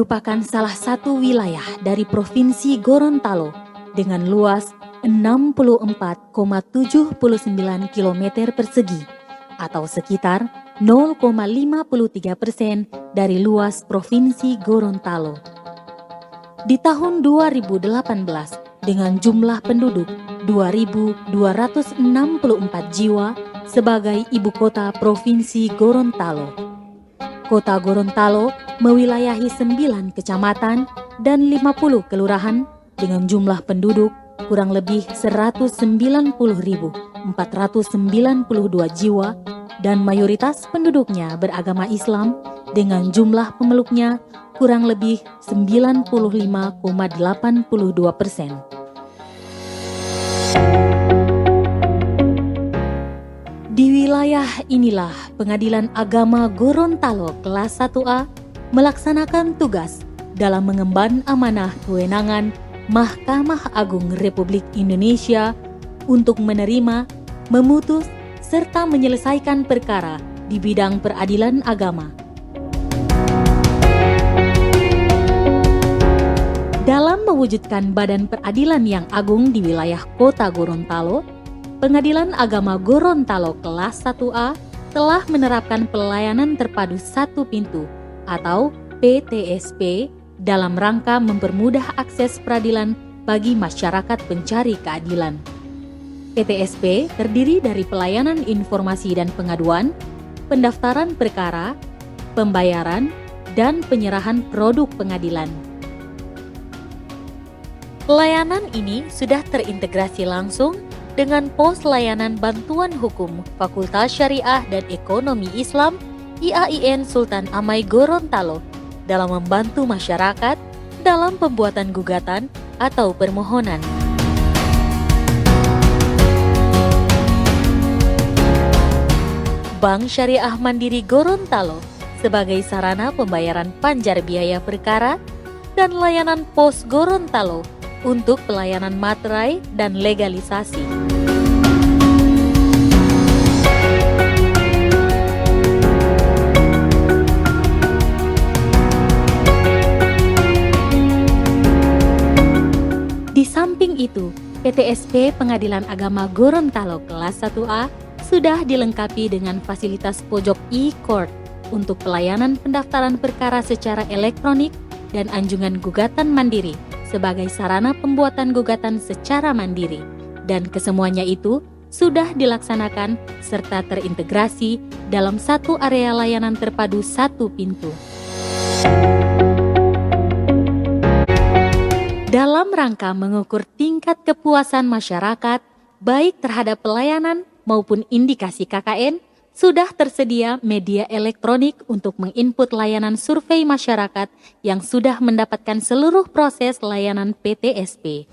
merupakan salah satu wilayah dari Provinsi Gorontalo dengan luas 64,79 km persegi atau sekitar 0,53% dari luas Provinsi Gorontalo. Di tahun 2018 dengan jumlah penduduk 2.264 jiwa sebagai ibu kota Provinsi Gorontalo. Kota Gorontalo mewilayahi 9 kecamatan dan 50 kelurahan dengan jumlah penduduk kurang lebih 190.492 jiwa dan mayoritas penduduknya beragama Islam dengan jumlah pemeluknya kurang lebih 95,82%. Di wilayah inilah Pengadilan Agama Gorontalo kelas 1A melaksanakan tugas dalam mengemban amanah kewenangan Mahkamah Agung Republik Indonesia untuk menerima, memutus, serta menyelesaikan perkara di bidang peradilan agama. Dalam mewujudkan badan peradilan yang agung di wilayah Kota Gorontalo, Pengadilan Agama Gorontalo kelas 1A telah menerapkan pelayanan terpadu satu pintu atau PTSP dalam rangka mempermudah akses peradilan bagi masyarakat pencari keadilan. PTSP terdiri dari pelayanan informasi dan pengaduan, pendaftaran perkara, pembayaran, dan penyerahan produk pengadilan. Pelayanan ini sudah terintegrasi langsung dengan pos layanan bantuan hukum Fakultas Syariah dan Ekonomi Islam IAIN Sultan Amai Gorontalo dalam membantu masyarakat dalam pembuatan gugatan atau permohonan. Bank Syariah Mandiri Gorontalo sebagai sarana pembayaran panjar biaya perkara dan layanan Pos Gorontalo untuk pelayanan materai dan legalisasi. Di samping itu, PTSP Pengadilan Agama Gorontalo kelas 1A sudah dilengkapi dengan fasilitas pojok e-court untuk pelayanan pendaftaran perkara secara elektronik dan anjungan gugatan mandiri sebagai sarana pembuatan gugatan secara mandiri, dan kesemuanya itu sudah dilaksanakan serta terintegrasi dalam satu area layanan terpadu satu pintu. Dalam rangka mengukur tingkat kepuasan masyarakat, baik terhadap pelayanan maupun indikasi KKN, sudah tersedia media elektronik untuk menginput layanan survei masyarakat yang sudah mendapatkan seluruh proses layanan PTSP.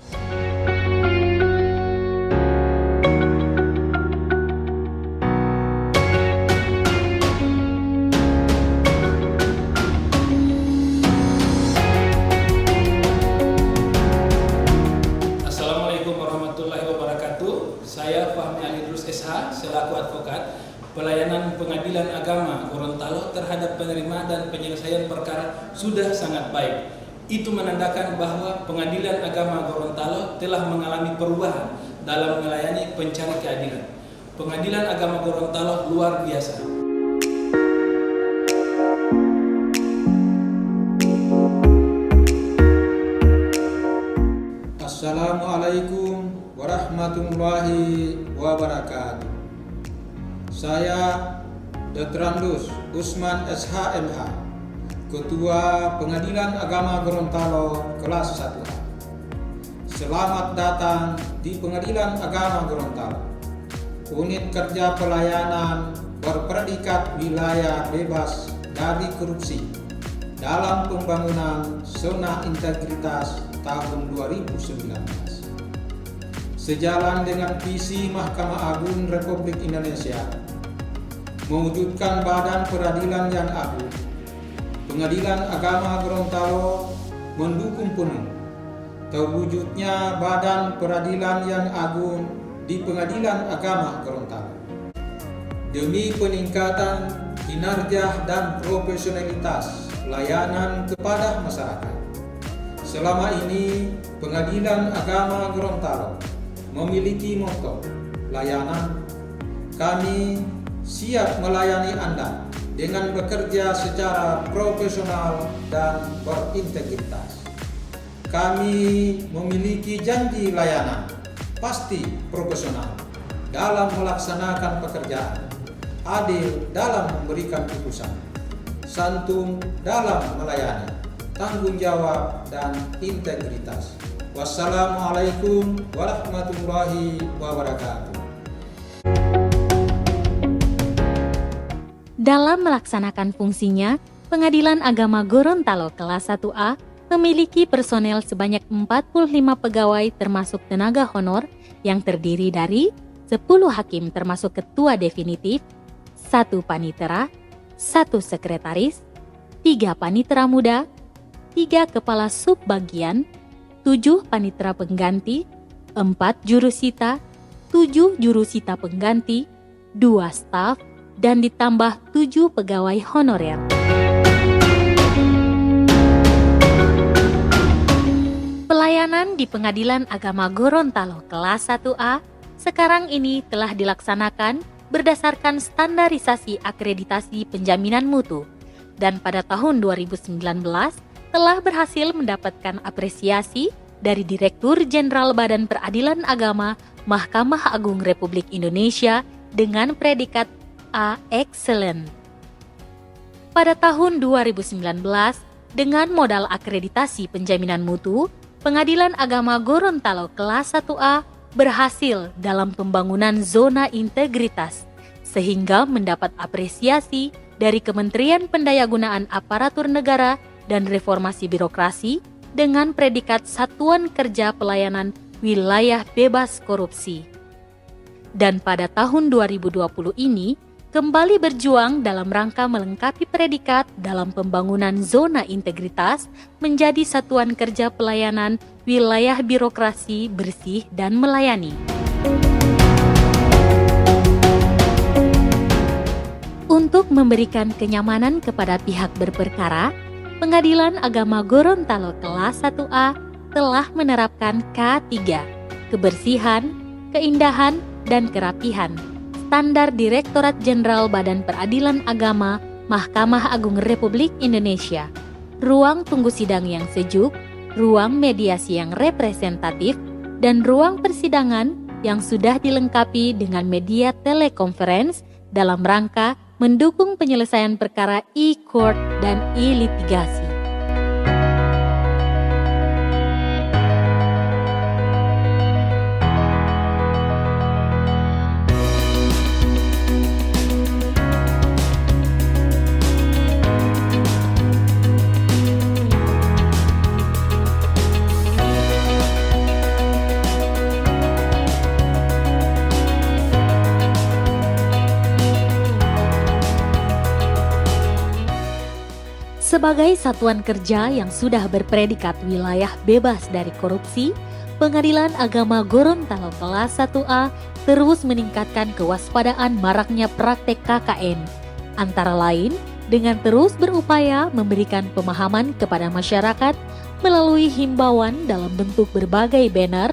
Assalamualaikum warahmatullahi wabarakatuh. Saya Fahmi Ali Idrus SH selaku advokat. Pelayanan Pengadilan Agama Gorontalo terhadap penerima dan penyelesaian perkara sudah sangat baik. Itu menandakan bahwa Pengadilan Agama Gorontalo telah mengalami perubahan dalam melayani pencari keadilan. Pengadilan Agama Gorontalo luar biasa. Assalamualaikum warahmatullahi wabarakatuh. Saya Dr. Andus Usman SHMH, Ketua Pengadilan Agama Gorontalo kelas 1A. Selamat datang di Pengadilan Agama Gorontalo. Unit kerja pelayanan berpredikat wilayah bebas dari korupsi dalam pembangunan zona integritas tahun 2019. Sejalan dengan visi Mahkamah Agung Republik Indonesia mewujudkan badan peradilan yang agung, Pengadilan Agama Gorontalo mendukung penuh terwujudnya badan peradilan yang agung di Pengadilan Agama Gorontalo. Demi peningkatan kinerja dan profesionalitas layanan kepada masyarakat. Selama ini, Pengadilan Agama Gorontalo memiliki motto layanan. Kami siap melayani Anda dengan bekerja secara profesional dan berintegritas. Kami memiliki janji layanan pasti profesional dalam melaksanakan pekerjaan, adil dalam memberikan putusan, santun dalam melayani, tanggung jawab dan integritas. Wassalamualaikum warahmatullahi wabarakatuh. Dalam melaksanakan fungsinya, Pengadilan Agama Gorontalo kelas 1A memiliki personel sebanyak 45 pegawai termasuk tenaga honor yang terdiri dari 10 hakim termasuk ketua definitif, 1 panitera, 1 sekretaris, 3 panitera muda, 3 kepala subbagian, 7 panitera pengganti, 4 jurusita, 7 jurusita pengganti, 2 staf, dan ditambah 7 pegawai honorer. Pelayanan di Pengadilan Agama Gorontalo kelas 1A sekarang ini telah dilaksanakan berdasarkan standarisasi akreditasi penjaminan mutu dan pada tahun 2019 telah berhasil mendapatkan apresiasi dari Direktur Jenderal Badan Peradilan Agama Mahkamah Agung Republik Indonesia dengan predikat A Excellent. Pada tahun 2019, dengan modal akreditasi penjaminan mutu, Pengadilan Agama Gorontalo kelas 1A berhasil dalam pembangunan zona integritas, sehingga mendapat apresiasi dari Kementerian Pendayagunaan Aparatur Negara dan Reformasi Birokrasi dengan predikat Satuan Kerja Pelayanan Wilayah Bebas Korupsi. Dan pada tahun 2020 ini, kembali berjuang dalam rangka melengkapi predikat dalam pembangunan zona integritas menjadi Satuan Kerja Pelayanan Wilayah Birokrasi Bersih dan Melayani. Untuk memberikan kenyamanan kepada pihak berperkara, Pengadilan Agama Gorontalo kelas 1A telah menerapkan K3, kebersihan, keindahan, dan kerapihan, standar Direktorat Jenderal Badan Peradilan Agama Mahkamah Agung Republik Indonesia, ruang tunggu sidang yang sejuk, ruang mediasi yang representatif, dan ruang persidangan yang sudah dilengkapi dengan media telekonferensi dalam rangka mendukung penyelesaian perkara e-court dan e-litigasi. Sebagai satuan kerja yang sudah berpredikat wilayah bebas dari korupsi, Pengadilan Agama Gorontalo kelas 1A terus meningkatkan kewaspadaan maraknya praktek KKN, antara lain dengan terus berupaya memberikan pemahaman kepada masyarakat melalui himbauan dalam bentuk berbagai banner,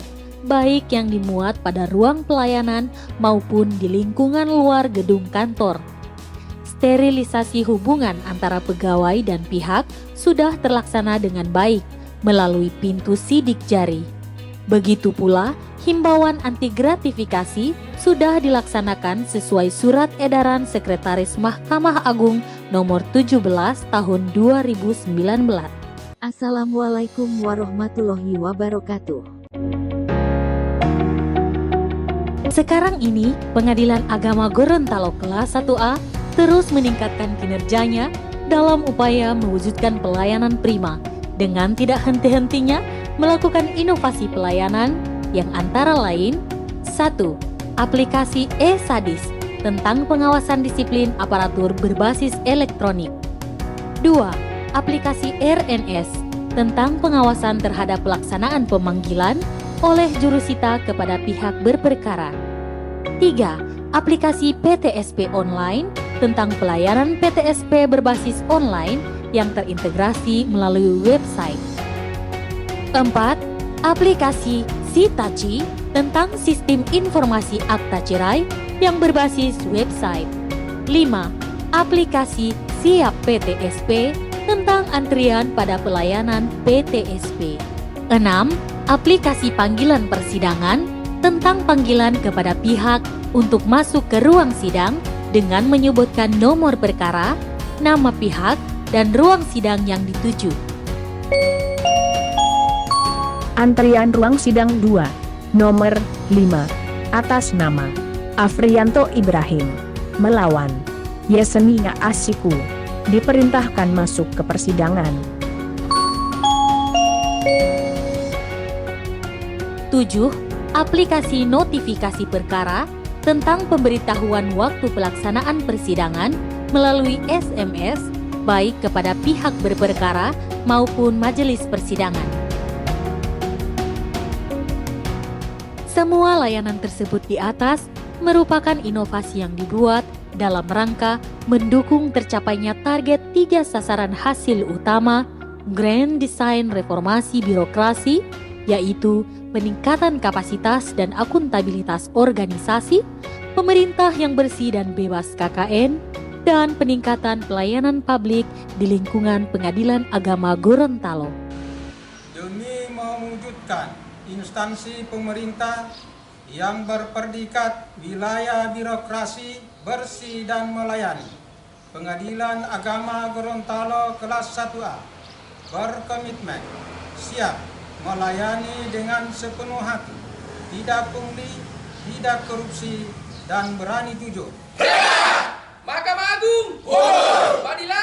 baik yang dimuat pada ruang pelayanan maupun di lingkungan luar gedung kantor. Sterilisasi hubungan antara pegawai dan pihak sudah terlaksana dengan baik melalui pintu sidik jari. Begitu pula, himbauan anti gratifikasi sudah dilaksanakan sesuai Surat Edaran Sekretaris Mahkamah Agung Nomor 17 Tahun 2019. Assalamualaikum warahmatullahi wabarakatuh. Sekarang ini, Pengadilan Agama Gorontalo kelas 1A terus meningkatkan kinerjanya dalam upaya mewujudkan pelayanan prima dengan tidak henti-hentinya melakukan inovasi pelayanan yang antara lain 1. Aplikasi e-Sadis tentang pengawasan disiplin aparatur berbasis elektronik. 2. Aplikasi RNS tentang pengawasan terhadap pelaksanaan pemanggilan oleh jurusita kepada pihak berperkara. 3. Aplikasi PTSP online tentang pelayanan PTSP berbasis online yang terintegrasi melalui website. 4. Aplikasi Sitaci tentang sistem informasi akta cerai yang berbasis website. 5. Aplikasi Siap PTSP tentang antrian pada pelayanan PTSP. 6. Aplikasi panggilan persidangan tentang panggilan kepada pihak untuk masuk ke ruang sidang dengan menyebutkan nomor perkara, nama pihak, dan ruang sidang yang dituju. Antrian ruang sidang 2, nomor 5, atas nama Afrianto Ibrahim, melawan Yesenia Asiku, diperintahkan masuk ke persidangan. 7. Aplikasi notifikasi perkara tentang pemberitahuan waktu pelaksanaan persidangan melalui SMS baik kepada pihak berperkara maupun majelis persidangan. Semua layanan tersebut di atas merupakan inovasi yang dibuat dalam rangka mendukung tercapainya target 3 sasaran hasil utama Grand Design Reformasi Birokrasi, yaitu peningkatan kapasitas dan akuntabilitas organisasi, pemerintah yang bersih dan bebas KKN, dan peningkatan pelayanan publik di lingkungan Pengadilan Agama Gorontalo. Demi mewujudkan instansi pemerintah yang berpredikat wilayah birokrasi bersih dan melayani, Pengadilan Agama Gorontalo kelas 1A berkomitmen siap melayani dengan sepenuh hati, tidak pungli, tidak korupsi, dan berani jujur. Mahkamah Agung, Pengadilan